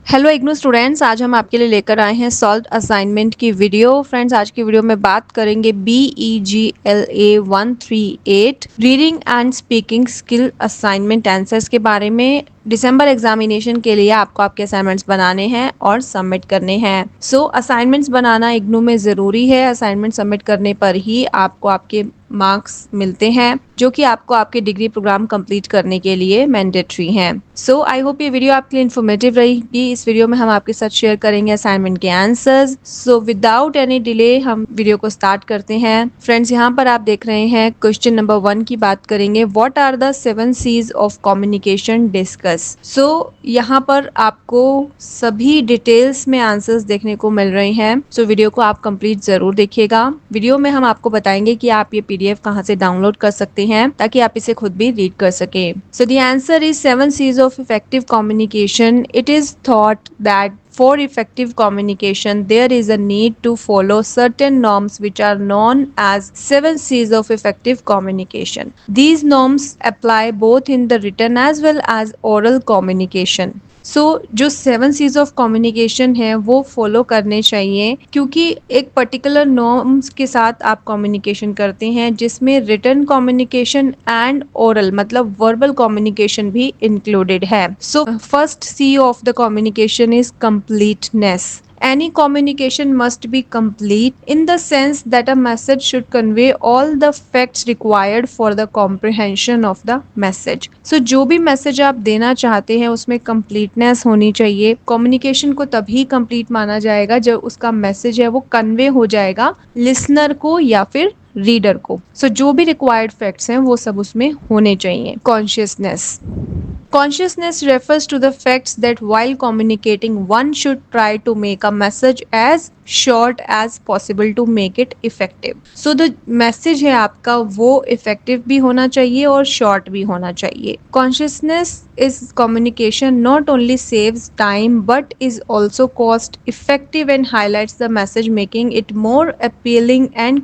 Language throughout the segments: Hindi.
हेलो इग्नू स्टूडेंट्स, आज हम आपके लिए लेकर आए हैं सॉल्व असाइनमेंट की वीडियो। फ्रेंड्स, आज की वीडियो में बात करेंगे BEGLA 138 reading and speaking skill assignment answers के बारे में। दिसंबर एग्जामिनेशन के लिए आपको आपके असाइनमेंट्स बनाने हैं और सबमिट करने हैं। असाइनमेंट्स बनाना इग्नू में ज़रूरी है। असाइनमेंट सबमिट करने पर ही आपको आपके मार्क्स मिलते हैं, जो कि आपको आपके डिग्री प्रोग्राम कंप्लीट करने के लिए मैंडेटरी हैं। आई होप ये वीडियो आपके लिए इन्फॉर्मेटिव रहेगी। इस वीडियो में हम आपके साथ शेयर करेंगे असाइनमेंट के आंसर्स। विदाउट एनी डिले हम वीडियो को स्टार्ट करते हैं। फ्रेंड्स, यहाँ पर आप देख रहे हैं क्वेश्चन नंबर 1 की बात करेंगे। What are the 7 C's of communication discuss. यहाँ पर आपको सभी डिटेल्स में आंसर्स देखने को मिल रहे हैं। वीडियो को आप कंप्लीट जरूर देखिएगा। वीडियो में हम आपको बताएंगे कि आप ये PDF कहाँ से डाउनलोड कर सकते हैं, ताकि आप इसे खुद भी रीड कर सके। The answer is 7 C's of effective communication. It is thought that for effective communication, there is a need to follow certain norms which are known as 7 C's of effective communication. These norms apply both in the written as well as oral communication. जो 7 C's ऑफ कम्युनिकेशन है वो फॉलो करने चाहिए, क्योंकि एक पर्टिकुलर नॉर्म्स के साथ आप कम्युनिकेशन करते हैं, जिसमें रिटन कम्युनिकेशन एंड ओरल मतलब वर्बल कम्युनिकेशन भी इंक्लूडेड है। First C of the communication is completeness. Any communication must be complete in the sense that a message should convey all the facts required for the comprehension of the message. जो भी मैसेज आप देना चाहते हैं उसमें completeness होनी चाहिए। कम्युनिकेशन को तभी complete माना जाएगा जब उसका मैसेज है वो कन्वे हो जाएगा लिसनर को या फिर रीडर को। जो भी रिक्वायर्ड फैक्ट्स हैं वो सब उसमें होने चाहिए। Consciousness Consciousness refers to the facts that while communicating, one should try to make a message as short as possible to make it effective. The message है आपका वो effective भी होना चाहिए और short भी होना चाहिए। Consciousness is communication not only saves time but is also cost effective and highlights the message, making it more appealing and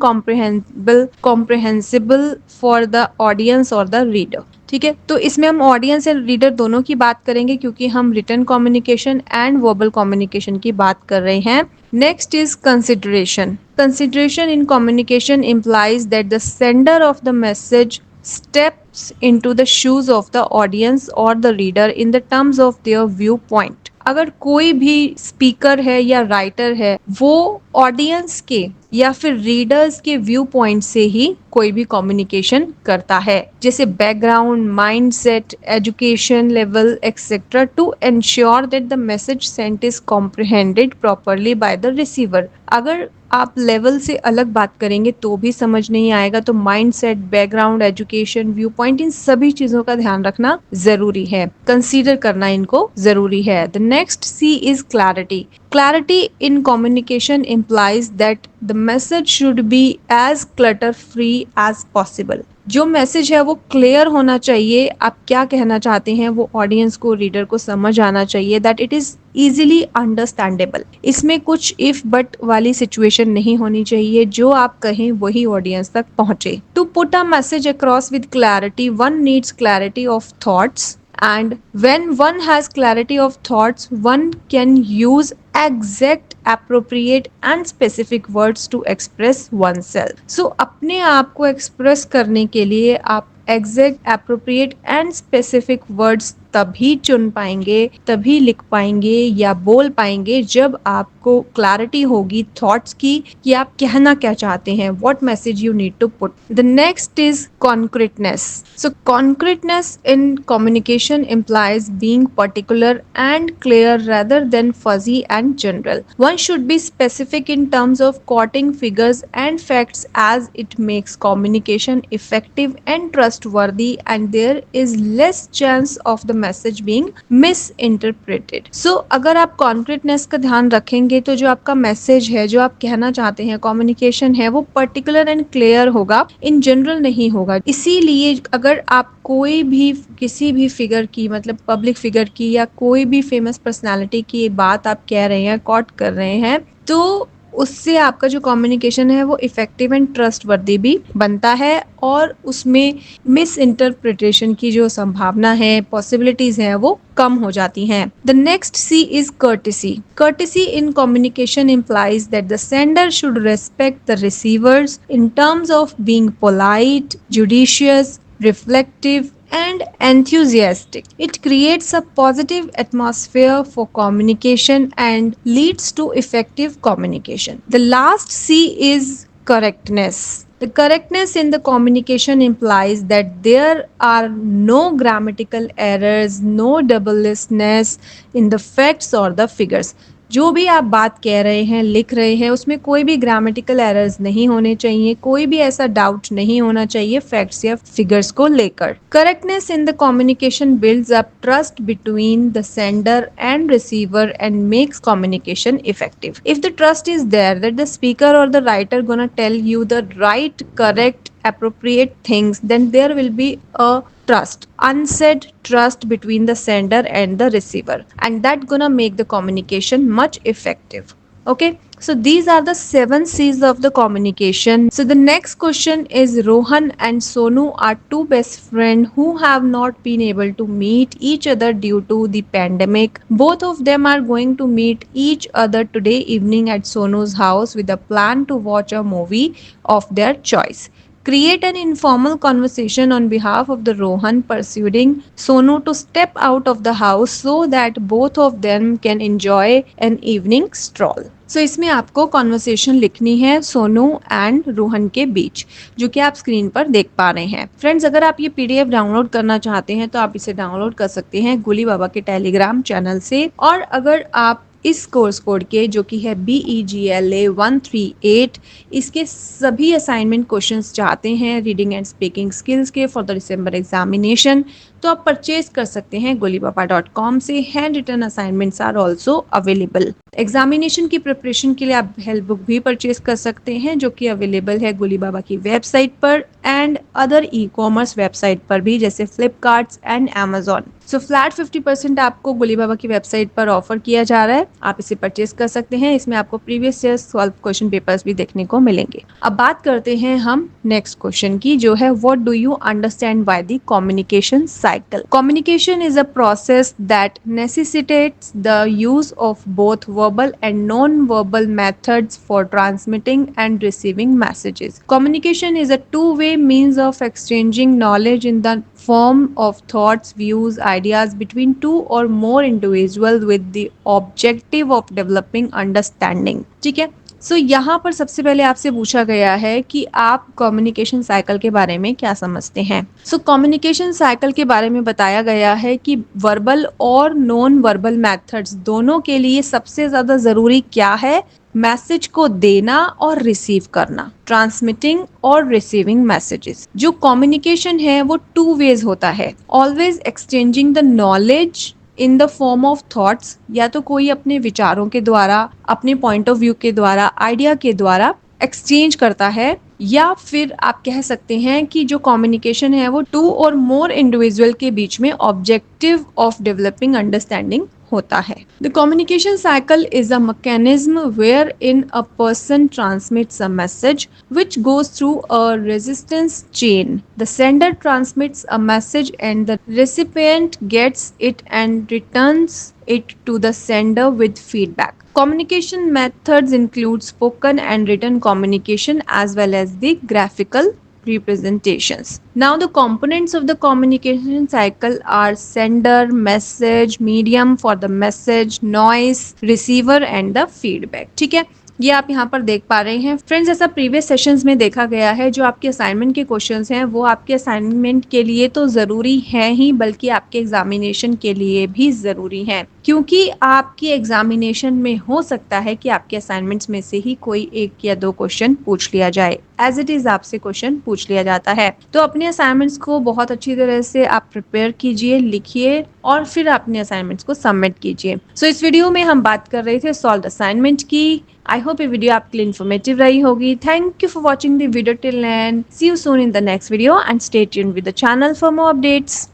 comprehensible for the audience or the reader. ठीक है, तो इसमें हम ऑडियंस एंड रीडर दोनों की बात करेंगे, क्योंकि हम written communication and verbal communication की बात कर रहे हैं। Next is consideration. Consideration in communication implies that the sender of the message steps into the shoes of the audience or the reader in the terms of their viewpoint. अगर कोई भी स्पीकर है या राइटर है, वो ऑडियंस के या फिर रीडर्स के व्यू पॉइंट से ही कोई भी कम्युनिकेशन करता है, जैसे background, mindset, education level etcetera, to ensure that the message sent is comprehended properly by the receiver. अगर आप लेवल से अलग बात करेंगे तो भी समझ नहीं आएगा, तो mindset, background, education, view point, इन सभी चीजों का ध्यान रखना जरूरी है, कंसीडर करना इनको जरूरी है। The next C is clarity. Clarity in communication implies that the message should be as clutter free as possible. जो मैसेज है वो क्लियर होना चाहिए। आप क्या कहना चाहते हैं वो ऑडियंस को, रीडर को समझ आना चाहिए, that it is easily understandable. इसमें कुछ इफ बट वाली सिचुएशन नहीं होनी चाहिए, जो आप कहें वही ऑडियंस तक पहुंचे। To put a message across with clarity, one needs clarity of thoughts, and when one has clarity of thoughts, one can use exact, appropriate and specific words to express oneself. अपने आप को एक्सप्रेस करने के लिए आप exact, appropriate and specific words तभी चुन पाएंगे, तभी लिख पाएंगे या बोल पाएंगे जब आपको क्लैरिटी होगी थॉट्स की कि आप कहना क्या चाहते हैं, what message you need to put. The next is concreteness. Concreteness in communication implies being particular and clear rather than fuzzy and general. One should be specific in terms of quoting figures and facts, as it makes communication effective and trustworthy, and there is less chance of the message being misinterpreted. अगर आप concreteness का ध्यान रखेंगे तो जो आपका मैसेज है, जो आप कहना चाहते हैं, कम्युनिकेशन है, वो पर्टिकुलर एंड क्लियर होगा, इन जनरल नहीं होगा। इसीलिए अगर आप कोई भी किसी भी फिगर की, मतलब पब्लिक फिगर की या कोई भी फेमस पर्सनालिटी की बात आप कह रहे हैं, कोट कर रहे हैं, तो उससे आपका जो कम्युनिकेशन है वो इफेक्टिव एंड ट्रस्टवर्दी भी बनता है और उसमें मिस इंटरप्रिटेशन की जो संभावना है, पॉसिबिलिटीज है, वो कम हो जाती हैं। The next C is courtesy. Courtesy in communication implies that the sender should respect the receivers in terms of being polite, judicious, reflective, and enthusiastic. It creates a positive atmosphere for communication and leads to effective communication. The last C is correctness. The correctness in the communication implies that there are no grammatical errors, no doubleness in the facts or the figures. जो भी आप बात कह रहे हैं, लिख रहे हैं, उसमें कोई भी ग्रामेटिकल एरर्स नहीं होने चाहिए, कोई भी ऐसा डाउट नहीं होना चाहिए फैक्ट्स या फिगर्स को लेकर। Correctness in the communication builds up trust between the sender and receiver and makes communication effective. If the trust is there that the speaker और the writer gonna tell you the right, correct, appropriate things, then there will be a trust, unsaid trust between the sender and the receiver, and that gonna make the communication much effective. Okay, so these are the 7 C's of the communication. So the next question is, Rohan and Sonu are two best friends who have not been able to meet each other due to the pandemic. Both of them are going to meet each other today evening at Sonu's house with a plan to watch a movie of their choice. Create an informal conversation on behalf of the Rohan, persuading Sonu to step out of the house so that both of them can enjoy an evening stroll. So इसमें आपको कॉन्वर्सेशन लिखनी है सोनू एंड रोहन के बीच, जो कि आप स्क्रीन पर देख पा रहे हैं। फ्रेंड्स, अगर आप ये पीडीएफ डाउनलोड करना चाहते हैं तो आप इसे डाउनलोड कर सकते हैं गोली बाबा के टेलीग्राम चैनल से, और अगर आप इस कोर्स कोड के, जो कि है BEGLA 138, इसके सभी असाइनमेंट क्वेश्चंस चाहते हैं रीडिंग एंड स्पीकिंग स्किल्स के फॉर द दिसंबर एग्जामिनेशन, तो आप परचेज कर सकते हैं golibaba.com से। Hand written assignments are also available. Examination की प्रिपरेशन के लिए आप हेल्प बुक भी परचेज कर सकते हैं, जो कि अवेलेबल है गोलीबाबा की वेबसाइट पर एंड अदर ई-कॉमर्स वेबसाइट पर भी, जैसे Flipkart and Amazon। So flat 50% आपको गोलीबाबा की वेबसाइट पर ऑफर किया जा रहा है, आप इसे परचेज कर सकते हैं। इसमें आपको previous year solve question papers भी देखने को मिलेंगे। अब बात करते हैं हम नेक्स्ट क्वेश्चन की, जो है what do you understand by the communication cycle. Communication is a process that necessitates the use of both verbal and non-verbal methods for transmitting and receiving messages. Communication is a two-way means of exchanging knowledge in the form of thoughts, views, ideas between two or more individuals with the objective of developing understanding. ठीक है, सो यहाँ पर सबसे पहले आपसे पूछा गया है कि आप कम्युनिकेशन साइकिल के बारे में क्या समझते हैं। सो कम्युनिकेशन साइकिल के बारे में बताया गया है कि वर्बल और नॉन वर्बल मेथड्स दोनों के लिए सबसे ज्यादा जरूरी क्या है, मैसेज को देना और रिसीव करना, ट्रांसमिटिंग और रिसीविंग मैसेजेस। जो कम्युनिकेशन है वो टू वेज होता है, always exchanging the knowledge in the form of thoughts, या तो कोई अपने विचारों के द्वारा, अपने पॉइंट ऑफ व्यू के द्वारा, आइडिया के द्वारा एक्सचेंज करता है, या फिर आप कह सकते हैं कि जो कम्युनिकेशन है वो टू और मोर इंडिविजुअल के बीच में ऑब्जेक्टिव ऑफ डेवलपिंग अंडरस्टैंडिंग होता है। The communication cycle is a mechanism wherein a person transmits a message which goes through a resistance chain. The sender transmits a message and the recipient gets it and returns it to the sender with feedback. Communication methods include spoken and written communication as well as the graphical representations. Now the components of the communication cycle are sender, message, medium for the message, noise, receiver and the feedback. ठीक है, ये आप यहाँ पर देख पा रहे हैं। फ्रेंड्स, ऐसा प्रीवियस सेशंस में देखा गया है, जो आपके असाइनमेंट के क्वेश्चंस हैं वो आपके असाइनमेंट के लिए तो ज़रूरी हैं ही, बल्कि आपके एग्जामिनेशन के लिए भी ज़रूरी हैं, क्योंकि आपकी एग्जामिनेशन में हो सकता है कि आपके असाइनमेंट्स में से ही कोई एक या दो क्वेश्चन पूछ लिया जाए। एज इट इज़ आपसे क्वेश्चन पूछ लिया जाता है, तो अपने असाइनमेंट्स को बहुत अच्छी तरह से आप प्रिपेयर कीजिए, लिखिए और फिर अपने असाइनमेंट्स को सबमिट कीजिए। सो इस वीडियो में हम बात कर रहे थे सॉल्व असाइनमेंट की। आई होप ये वीडियो आपके लिए इन्फॉर्मेटिव रही होगी। Thank you for watching the video till end see you soon in the next video and stay tuned with the channel for more updates.